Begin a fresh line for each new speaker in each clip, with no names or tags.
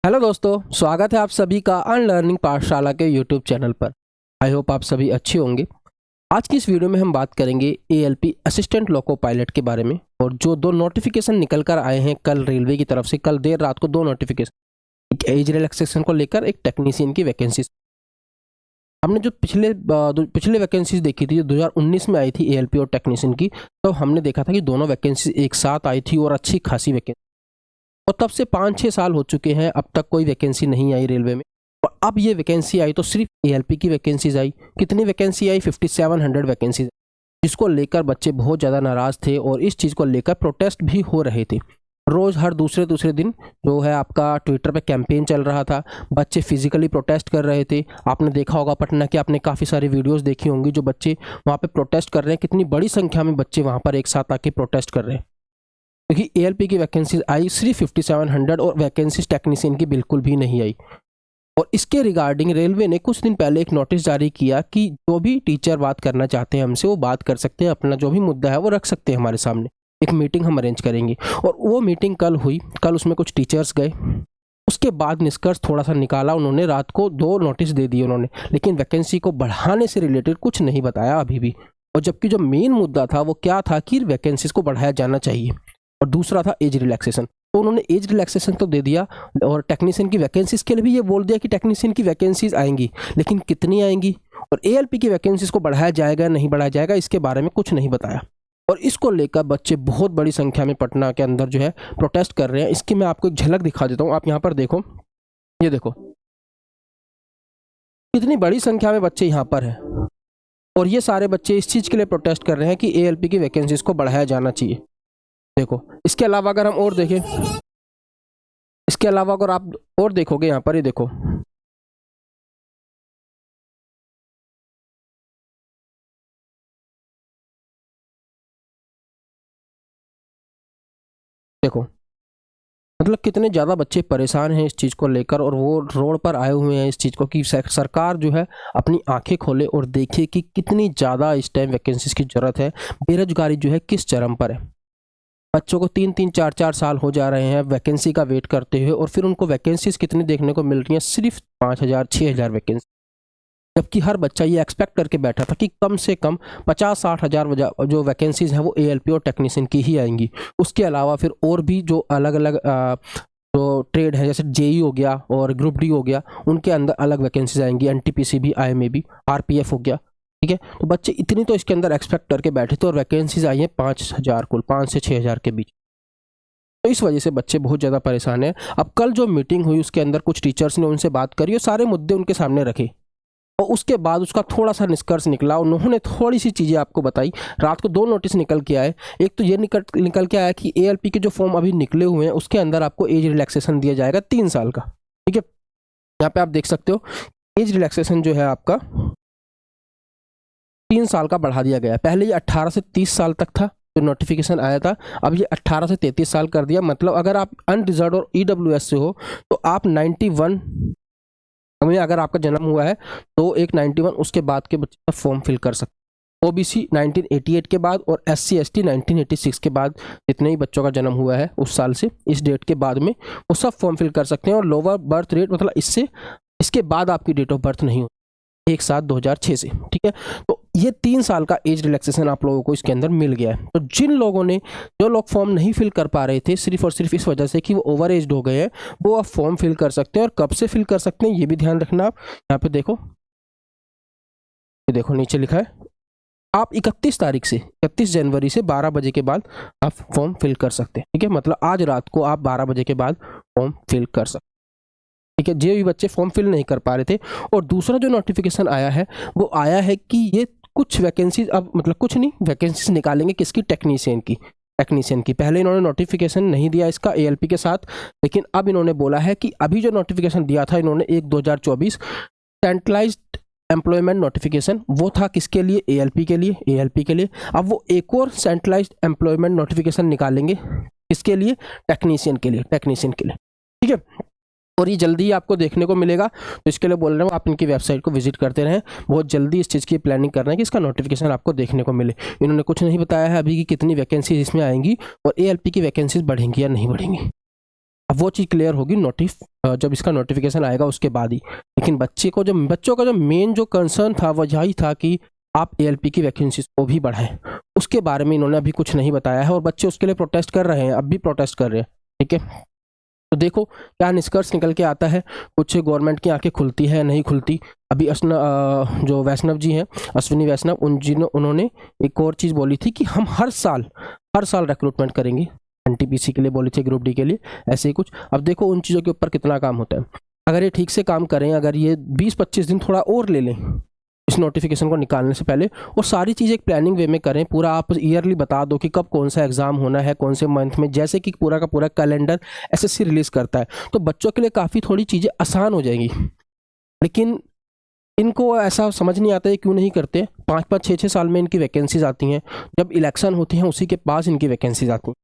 Hello दोस्तों, स्वागत है आप सभी का अनलर्निंग पाठशाला के यूट्यूब चैनल पर। आई होप आप सभी अच्छे होंगे। आज की इस वीडियो में हम बात करेंगे एएलपी असिस्टेंट लोको पायलट के बारे में, और जो दो नोटिफिकेशन निकल कर आए हैं कल रेलवे की तरफ से। कल देर रात को दो नोटिफिकेशन, एक एज रिलैक्सेशन को लेकर, एक टेक्नीशियन की वैकेंसी। हमने जो पिछले वैकेंसीज देखी थी, जो 2019 में आई थी एएलपी और टेक्नीशियन की, तो हमने देखा था कि दोनों वैकेंसी एक साथ आई थी और अच्छी खासी वैकेंसी। और तब से 5-6 साल हो चुके हैं, अब तक कोई वैकेंसी नहीं आई रेलवे में। और अब ये वैकेंसी आई तो सिर्फ एएलपी की वैकेंसीज आई। कितनी वैकेंसी आई? 5700 वैकेंसीज, जिसको लेकर बच्चे बहुत ज़्यादा नाराज़ थे और इस चीज़ को लेकर प्रोटेस्ट भी हो रहे थे। रोज़ हर दूसरे दूसरे दिन जो है आपका ट्विटर पे कैंपेन चल रहा था, बच्चे फिजिकली प्रोटेस्ट कर रहे थे। आपने देखा होगा पटना के, आपने काफ़ी सारी वीडियोस देखी होंगी जो बच्चे वहाँ पे प्रोटेस्ट कर रहे हैं। कितनी बड़ी संख्या में बच्चे वहाँ पर एक साथ आके प्रोटेस्ट कर रहे हैं, क्योंकि एएलपी की वैकेंसीज आई सिर्फ 5700 और वैकेंसीज टेक्नीशियन की बिल्कुल भी नहीं आई। और इसके रिगार्डिंग रेलवे ने कुछ दिन पहले एक नोटिस जारी किया कि जो भी टीचर बात करना चाहते हैं हमसे, वो बात कर सकते हैं, अपना जो भी मुद्दा है वो रख सकते हैं हमारे सामने। एक मीटिंग हम अरेंज करेंगे। और वो मीटिंग कल हुई। कल उसमें कुछ टीचर्स गए। उसके बाद निष्कर्ष थोड़ा सा निकाला उन्होंने। रात को 2 नोटिस दे दिए उन्होंने, लेकिन वैकेंसी को बढ़ाने से रिलेटेड कुछ नहीं बताया अभी भी। और जबकि जो मेन मुद्दा था वो क्या था कि वैकेंसीज को बढ़ाया जाना चाहिए, और दूसरा था एज रिलैक्सेशन। तो उन्होंने एज रिलैक्सेशन तो दे दिया, और टेक्नीशियन की वैकेंसीज के लिए भी ये बोल दिया कि टेक्नीशियन की वैकेंसीज आएंगी, लेकिन कितनी आएंगी, और एएलपी की वैकेंसीज को बढ़ाया जाएगा नहीं बढ़ाया जाएगा, इसके बारे में कुछ नहीं बताया। और इसको लेकर बच्चे बहुत बड़ी संख्या में पटना के अंदर जो है प्रोटेस्ट कर रहे हैं। इसकी मैं आपको एक झलक दिखा देता हूँ। आप यहाँ पर देखो, ये देखो कितनी बड़ी संख्या में बच्चे यहाँ पर हैं। और ये सारे बच्चे इस चीज़ के लिए प्रोटेस्ट कर रहे हैं कि एएलपी की वैकेंसीज को बढ़ाया जाना चाहिए। देखो, इसके अलावा अगर हम और देखें, इसके अलावा अगर आप और देखोगे यहाँ पर, ये देखो, देखो मतलब कितने ज़्यादा बच्चे परेशान हैं इस चीज़ को लेकर, और वो रोड पर आए हुए हैं इस चीज़ को कि सरकार जो है अपनी आंखें खोले और देखे कि कितनी ज़्यादा इस टाइम वैकेंसीज की ज़रूरत है। बेरोजगारी जो है किस चरम पर है। बच्चों को 3-3, 4-4 साल हो जा रहे हैं वैकेंसी का वेट करते हुए, और फिर उनको वैकेंसीज कितनी देखने को मिल रही हैं? सिर्फ 5000, 6000 वैकेंसी। जबकि हर बच्चा ये एक्सपेक्ट करके बैठा था कि कम से कम 50-60 हज़ार जो वैकेंसीज हैं वो एएलपी और टेक्नीशियन की ही आएंगी। उसके अलावा फिर और भी जो अलग अलग जो ट्रेड है, जैसे जेई हो गया और ग्रुप डी हो गया, उनके अंदर अलग वैकेंसीज आएंगी। एनटीपीसी भी, आईएमए भी, आरपीएफ हो गया। ठीक है, तो बच्चे इतनी तो इसके अंदर एक्सपेक्ट करके बैठे थे, और वैकेंसीज आई हैं 5000 कुल, 5 से 6000 के बीच। तो इस वजह से बच्चे बहुत ज़्यादा परेशान हैं। अब कल जो मीटिंग हुई उसके अंदर कुछ टीचर्स ने उनसे बात करी और सारे मुद्दे उनके सामने रखे, और उसके बाद उसका थोड़ा सा निष्कर्ष निकला। उन्होंने थोड़ी सी चीज़ें आपको बताई। रात को 2 नोटिस निकल के आए। एक तो ये निकल के आया कि एएलपी के जो फॉर्म अभी निकले हुए हैं उसके अंदर आपको एज रिलैक्सेशन दिया जाएगा 3 साल का। ठीक है, यहाँ पे आप देख सकते हो एज रिलैक्सेशन जो है आपका 3 साल का बढ़ा दिया गया है। पहले ये 18 से 30 साल तक था जो नोटिफिकेशन आया था, अब ये 18 से 33 साल कर दिया। मतलब अगर आप अनरिजर्व और ईडब्ल्यूएस से हो तो आप 91 में अगर आपका जन्म हुआ है तो एक 91 उसके बाद के बच्चे का फॉर्म फिल कर सकते। ओबीसी 1988 के बाद, और एससी एसटी 1986 के बाद जितने ही बच्चों का जन्म हुआ है उस साल से इस डेट के बाद में, वो सब फॉर्म फिल कर सकते हैं। और लोअर बर्थ रेट मतलब इसके बाद आपकी डेट ऑफ बर्थ नहीं होती, 1/7/2006 से। ठीक है, तो ये 3 साल का एज रिलैक्सेशन आप लोगों को इसके अंदर मिल गया है। तो जिन लोगों ने, जो लोग फॉर्म नहीं फिल कर पा रहे थे सिर्फ और सिर्फ इस वजह से कि वो ओवर एज्ड हो गए हैं, वो अब फॉर्म फिल कर सकते हैं। और कब से फिल कर सकते हैं ये भी ध्यान रखना। आप यहाँ पे देखो, ये देखो नीचे लिखा है, आप 31 तारीख से, 31 जनवरी से 12 बजे के बाद आप फॉर्म फिल कर सकते हैं। ठीक है, मतलब आज रात को आप 12 बजे के बाद फॉर्म फिल कर सकते हैं। ठीक है, जो भी बच्चे फॉर्म फिल नहीं कर पा रहे थे। और दूसरा जो नोटिफिकेशन आया है वो आया है कि ये कुछ वैकेंसीज, अब मतलब कुछ नहीं, वैकेंसीज निकालेंगे किसकी? टेक्नीशियन की। पहले इन्होंने नोटिफिकेशन नहीं दिया इसका एएलपी के साथ, लेकिन अब इन्होंने बोला है कि अभी जो नोटिफिकेशन दिया था इन्होंने 1/2024 सेंट्रलाइज्ड एम्प्लॉयमेंट नोटिफिकेशन, वो था किसके लिए? एएलपी के लिए। अब वो एक और सेंट्रलाइज्ड एम्प्लॉयमेंट नोटिफिकेशन निकालेंगे किसके लिए? टेक्नीशियन के लिए। ठीक है, और ये जल्दी ही आपको देखने को मिलेगा। तो इसके लिए बोल रहा हूँ आप इनकी वेबसाइट को विजिट करते रहें। बहुत जल्दी इस चीज़ की प्लानिंग कर रहे हैं कि इसका नोटिफिकेशन आपको देखने को मिले। इन्होंने कुछ नहीं बताया है अभी कि कितनी वैकेंसीज इसमें आएंगी और एएलपी की वैकेंसीज बढ़ेंगी या नहीं बढ़ेंगी। अब वो चीज़ क्लियर होगी जब इसका नोटिफिकेशन आएगा उसके बाद ही। लेकिन बच्चों का जो मेन जो कंसर्न था वो यही था कि आप ALP की वैकेंसीज को भी बढ़ाएं, उसके बारे में इन्होंने अभी कुछ नहीं बताया है और बच्चे उसके लिए प्रोटेस्ट कर रहे हैं, अब भी प्रोटेस्ट कर रहे हैं। ठीक है, तो देखो क्या निष्कर्ष निकल के आता है। कुछ गवर्नमेंट की आंखें खुलती है नहीं खुलती। अभी जो वैष्णव जी हैं, अश्विनी वैष्णव, उन्होंने एक और चीज़ बोली थी कि हम हर साल रिक्रूटमेंट करेंगे, NTPC के लिए बोली थी, ग्रुप डी के लिए, ऐसे ही कुछ। अब देखो उन चीज़ों के ऊपर कितना काम होता है। अगर ये ठीक से काम करें, अगर ये 20-25 दिन थोड़ा और ले लें इस नोटिफिकेशन को निकालने से पहले, और सारी चीज़ एक प्लानिंग वे में करें, पूरा आप ईयरली बता दो कि कब कौन सा एग्जाम होना है, कौन से मंथ में, जैसे कि पूरा का पूरा कैलेंडर SSC रिलीज करता है, तो बच्चों के लिए काफ़ी थोड़ी चीज़ें आसान हो जाएंगी। लेकिन इनको ऐसा समझ नहीं आता है, क्यों नहीं करते। 5-5, 6-6 साल में इनकी वैकेंसीज आती हैं, जब इलेक्शन होती हैं उसी के पास इनकी वैकेंसीज आती हैं।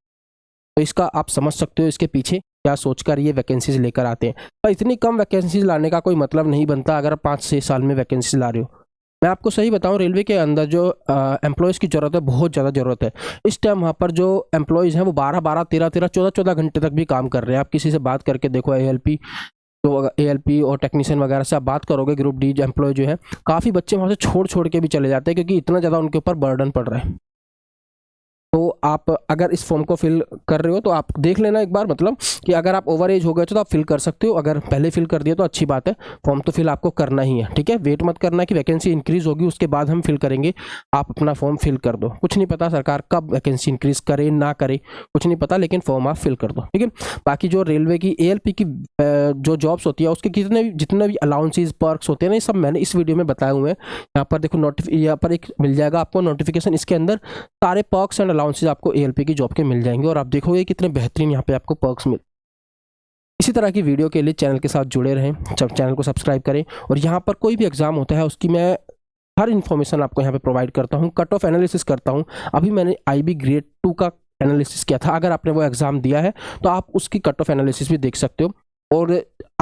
तो इसका आप समझ सकते हो इसके पीछे क्या सोचकर ये वैकेंसीज लेकर आते हैं। पर इतनी कम वैकेंसीज लाने का कोई मतलब नहीं बनता अगर 5-6 साल में वैकेंसीज ला रहे हो। मैं आपको सही बताऊं, रेलवे के अंदर जो एम्प्लॉयज़ की ज़रूरत है, बहुत ज़्यादा ज़रूरत है। इस टाइम वहाँ पर जो एम्प्लॉयज़ हैं वो 12-12, 13-13, 14-14 घंटे तक भी काम कर रहे हैं। आप किसी से बात करके देखो, ALP और टेक्नीशियन वगैरह से आप बात करोगे, ग्रुप डी एम्प्लॉय जो है, काफ़ी बच्चे वहाँ से छोड़ के भी चले जाते हैं क्योंकि इतना ज़्यादा उनके ऊपर बर्डन पड़ रहा है। तो आप अगर इस फॉर्म को फिल कर रहे हो तो आप देख लेना एक बार, मतलब कि अगर आप ओवर एज हो गए तो आप फिल कर सकते हो, अगर पहले फिल कर दिया तो अच्छी बात है। फॉर्म तो फिल आपको करना ही है, ठीक है। वेट मत करना कि वैकेंसी इंक्रीज होगी उसके बाद हम फिल करेंगे, आप अपना फॉर्म फिल कर दो। कुछ नहीं पता सरकार कब वैकेंसी इंक्रीज करे ना करे, कुछ नहीं पता, लेकिन फॉर्म आप फिल कर दो, ठीक है। बाकी जो रेलवे की ALP की जो जॉब्स होती है उसके जितने भी अलाउंसेज पर्क्स होते हैं ना, ये सब मैंने इस वीडियो में बताए हुए हैं। यहाँ पर देखो यहाँ पर एक मिल जाएगा आपको नोटिफिकेशन, इसके अंदर सारे पर्क्स एंड अलाउंसेज आपको ALP की जॉब के मिल जाएंगे और आप देखोगे कितने बेहतरीन यहाँ पे आपको पर्क्स मिल। इसी तरह की वीडियो के लिए चैनल के साथ जुड़े रहें, चैनल को सब्सक्राइब करें, और यहाँ पर कोई भी एग्जाम होता है उसकी मैं हर इन्फॉर्मेशन आपको यहाँ पे प्रोवाइड करता हूँ, कट ऑफ एनालिसिस करता हूँ। अभी मैंने IB ग्रेड 2 का एनालिसिस किया था, अगर आपने वो एग्जाम दिया है तो आप उसकी कट ऑफ एनालिसिस भी देख सकते हो। और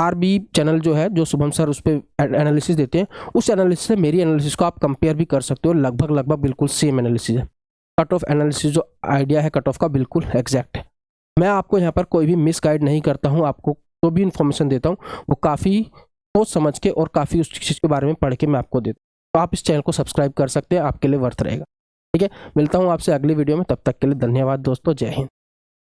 RB चैनल जो है, जो शुभम सर उस पर एनालिसिस देते हैं, उस एनालिसिस से मेरी एनालिसिस को आप कंपेयर भी कर सकते हो। लगभग बिल्कुल सेम एनालिसिस है। कट ऑफ एनालिसिस जो आइडिया है कट ऑफ का, बिल्कुल एग्जैक्ट है। मैं आपको यहाँ पर कोई भी मिस गाइड नहीं करता हूँ, आपको जो भी इन्फॉर्मेशन देता हूँ वो काफ़ी सोच समझ के और काफ़ी उस चीज़ के बारे में पढ़ के मैं आपको देता हूँ। तो आप इस चैनल को सब्सक्राइब कर सकते हैं, आपके लिए वर्थ रहेगा, ठीक है। मिलता हूँ आपसे अगली वीडियो में, तब तक के लिए धन्यवाद दोस्तों, जय हिंद।